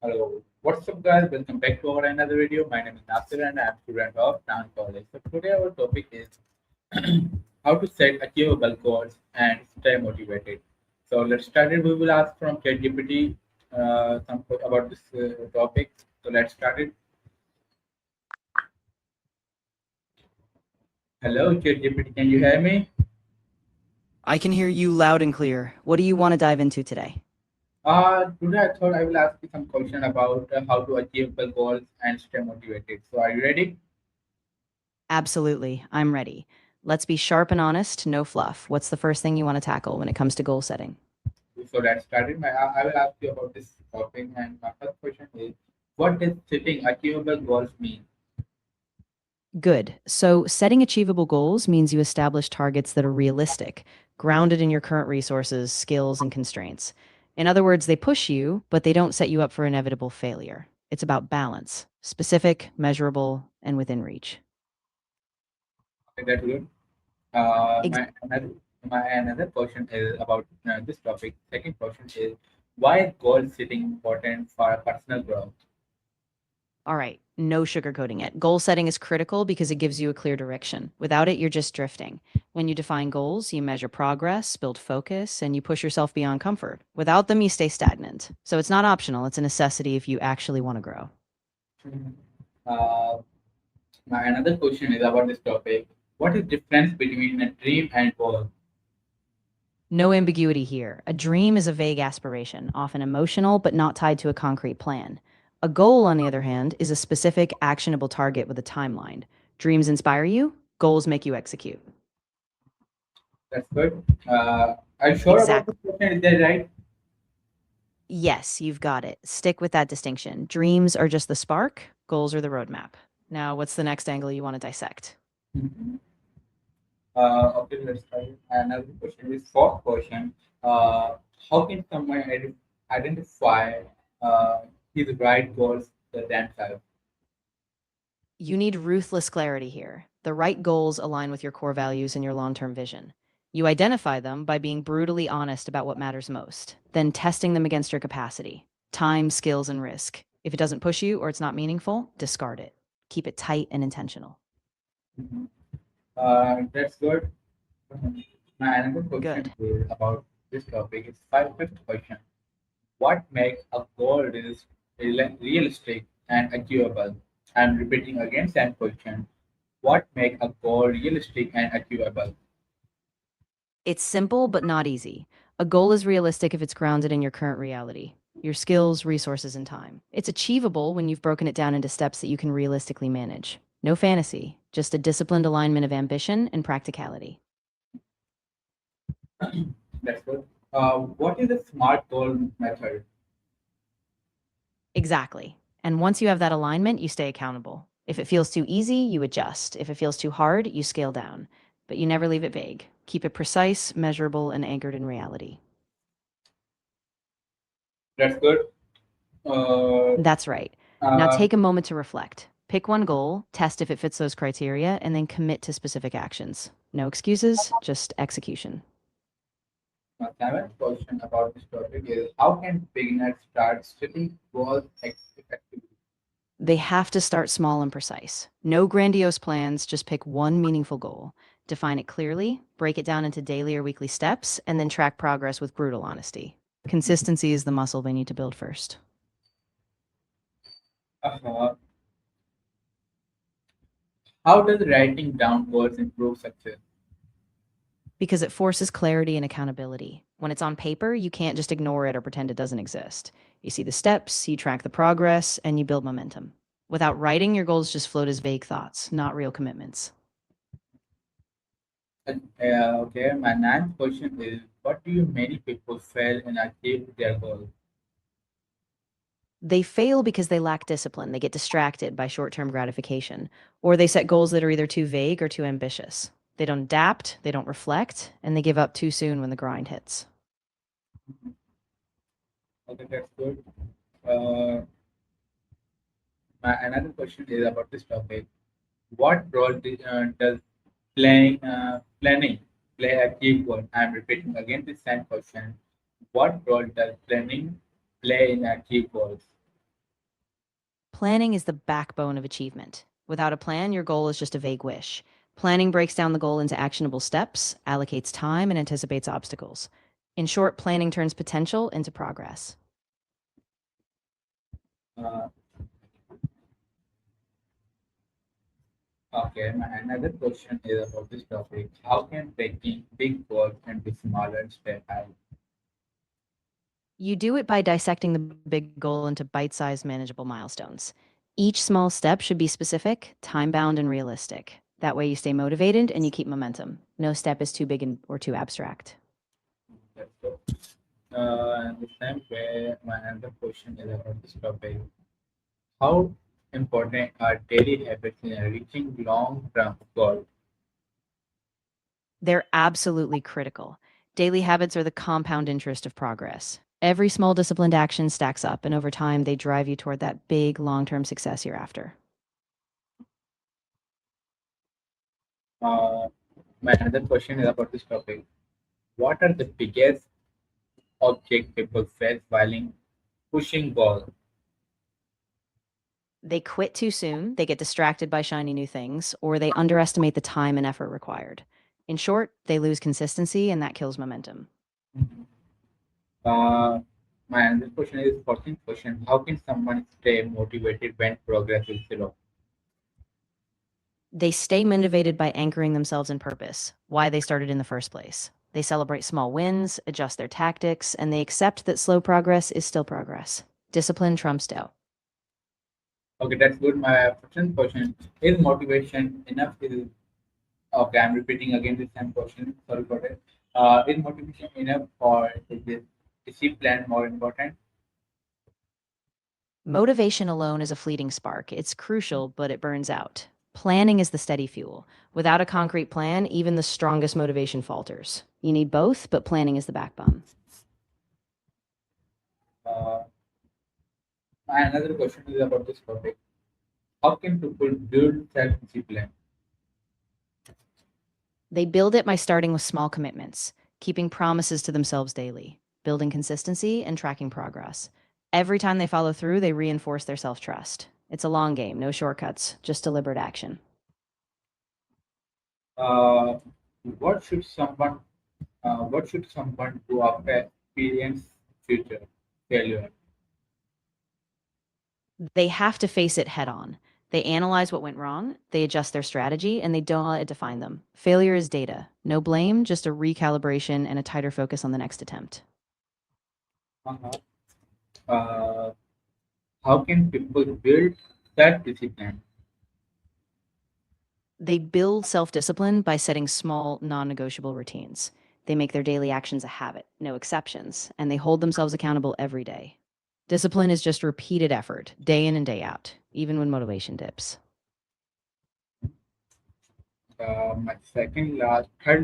Hello, what's up, guys? Welcome back to our another video. My name is Nasir and I'm a student of Town College. So today our topic is how to set achievable goals and stay motivated. So let's start it. We will ask from ChatGPT about this topic. So let's start it. Hello, ChatGPT. Can you hear me? I can hear you loud and clear. What do you want to dive into today? Today I thought I will ask you some question about how to achieve the goals and stay motivated. So are you ready? Absolutely, I'm ready. Let's be sharp and honest, no fluff. What's the first thing you want to tackle when it comes to goal setting? So let's start it. I will ask you about this topic, and my first question is, what does setting achievable goals mean? Good. So, setting achievable goals means you establish targets that are realistic, grounded in your current resources, skills, and constraints. In other words, they push you, but they don't set you up for inevitable failure. It's about balance, specific, measurable, and within reach. Okay, that's good. Ex- My another question is about this topic. Second question is, why is goal setting important for personal growth? All right, no sugarcoating it. Goal setting is critical because it gives you a clear direction. Without it, you're just drifting. When you define goals, you measure progress, build focus, and you push yourself beyond comfort. Without them, you stay stagnant. So it's not optional, it's a necessity if you actually want to grow. Uh, my another question is about this topic. What is difference between a dream and goal? No ambiguity here. A dream is a vague aspiration, often emotional but not tied to a concrete plan. A goal, on the other hand, is a specific, actionable target with a timeline. Dreams inspire you, goals make you execute. That's good. Are you sure about Exactly. this question? Is that right? Yes, you've got it. Stick with that distinction. Dreams are just the spark, goals are the roadmap. Now, what's the next angle you want to dissect? Mhm. Okay, let's try. Another question is fourth question. How can someone identify uh, his right goals themselves? You need ruthless clarity here. The right goals align with your core values and your long term vision. You identify them by being brutally honest about what matters most, then testing them against your capacity, time, skills, and risk. If it doesn't push you or it's not meaningful, discard it. Keep it tight and intentional. Mhm. That's good. Mhm. My another question Good. is about this topic. It's fifth question. What makes a goal realistic and achievable? I'm repeating again same question. What makes a goal realistic and achievable? It's simple but not easy. A goal is realistic if it's grounded in your current reality, your skills, resources, and time. It's achievable when you've broken it down into steps that you can realistically manage. No fantasy, just a disciplined alignment of ambition and practicality. That's good. What is the SMART goal method? Exactly. And once you have that alignment, you stay accountable. If it feels too easy, you adjust. If it feels too hard, you scale down. But you never leave it vague. Keep it precise, measurable, and anchored in reality. That's good. Uh, That's right. Now uh, take a moment to reflect. Pick one goal, test if it fits those criteria, and then commit to specific actions. No excuses, just execution. my seventh question about this topic is, how can beginners start setting goals effectively? They have to start small and precise. No grandiose plans, just pick one meaningful goal. Define it clearly, break it down into daily or weekly steps, and then track progress with brutal honesty. Consistency is the muscle they need to build first. Uh, how does writing down goals improve success? Because it forces clarity and accountability. When it's on paper, you can't just ignore it or pretend it doesn't exist. You see the steps, you track the progress, and you build momentum. Without writing, your goals just float as vague thoughts, not real commitments. Okay, my ninth question is, what do you many people fail and achieve their goals? They fail because they lack discipline. They get distracted by short term gratification, or they set goals that are either too vague or too ambitious. They don't adapt, they don't reflect, and they give up too soon when the grind hits. Okay, that's good. Uh, my another question is about this topic. What role does planning play a key role? I'm repeating again the same question. What role does planning play in achieve goals? Planning is the backbone of achievement. Without a plan, your goal is just a vague wish. Planning breaks down the goal into actionable steps, allocates time, and anticipates obstacles. In short, planning turns potential into progress. Uh, okay, my another question is about this topic. How can breaking big goals into smaller steps help? You do it by dissecting the big goal into bite sized, manageable milestones. Each small step should be specific, time bound, and realistic. That way, you stay motivated and you keep momentum. No step is too big or too abstract. That's so. And the same way, my another question is about this topic. How important are daily habits in reaching long-term goals? They're absolutely critical. Daily habits are the compound interest of progress. Every small disciplined action stacks up, and over time, they drive you toward that big long term success you're after. Uh, my another question is about this topic. What are the biggest object people face while in pushing goals? They quit too soon, they get distracted by shiny new things, or they underestimate the time and effort required. In short, they lose consistency, and that kills momentum. Uh, my another question is 14th question. How can someone stay motivated when progress is slow? They stay motivated by anchoring themselves in purpose, why they started in the first place. They celebrate small wins, adjust their tactics, and they accept that slow progress is still progress. Discipline trumps doubt. Okay, that's good. My 15th question is motivation enough? Is okay, I'm repeating again the same question. Sorry for that. Is motivation enough or is this discipline more important? Motivation alone is a fleeting spark. It's crucial, but it burns out. Planning is the steady fuel. Without a concrete plan, even the strongest motivation falters. You need both, but planning is the backbone. Uh, my another question is about this topic. How can people build self-discipline? They build it by starting with small commitments, keeping promises to themselves daily, building consistency, and tracking progress. Every time they follow through, they reinforce their self trust. It's a long game, no shortcuts, just deliberate action. Uh, what should someone do after experience future failure? They have to face it head on. They analyze what went wrong, they adjust their strategy, and they don't let it define them. Failure is data. No blame, just a recalibration and a tighter focus on the next attempt. Uh-huh. Uh, how can people build self-discipline? They build self discipline by setting small, non negotiable routines. They make their daily actions a habit, no exceptions, and they hold themselves accountable every day. Discipline is just repeated effort, day in and day out, even when motivation dips. Third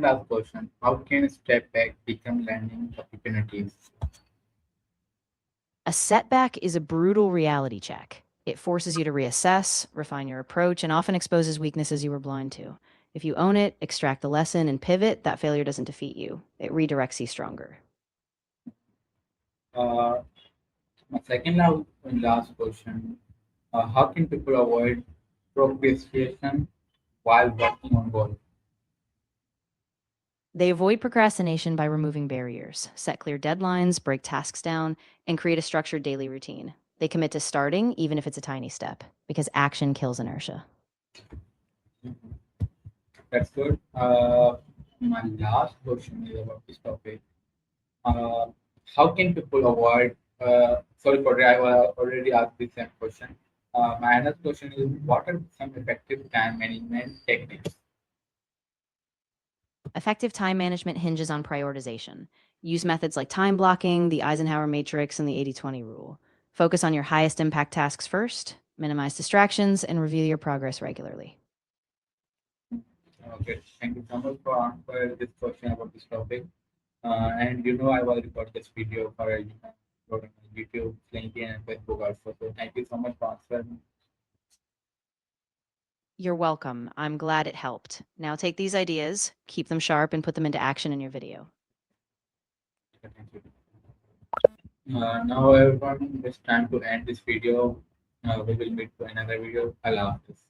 last question. How can a step back become learning opportunities? A setback is a brutal reality check. It forces you to reassess, refine your approach, and often exposes weaknesses you were blind to. If you own it, extract the lesson, and pivot, that failure doesn't defeat you. It redirects you stronger. Uh, my second and last question. How can people avoid procrastination while working on goals? They avoid procrastination by removing barriers, set clear deadlines, break tasks down, and create a structured daily routine. They commit to starting, even if it's a tiny step, because action kills inertia. That's good. My last question is about this topic. Uh, how can people avoid? Sorry for that, I already asked the same question. My another question is, what are some effective time management techniques? Effective time management hinges on prioritization. Use methods like time blocking, the Eisenhower matrix, and the 80-20 rule. Focus on your highest impact tasks first, minimize distractions, and review your progress regularly. Okay, thank you so much for answering this question about this topic. And I will record this video for upload on YouTube, LinkedIn, and Facebook also. So thank you so much for answering. You're welcome. I'm glad it helped. Now take these ideas, keep them sharp, and put them into action in your video. Thank you. Now everyone, it's time to end this video. We will meet to another video. Allah Hafiz.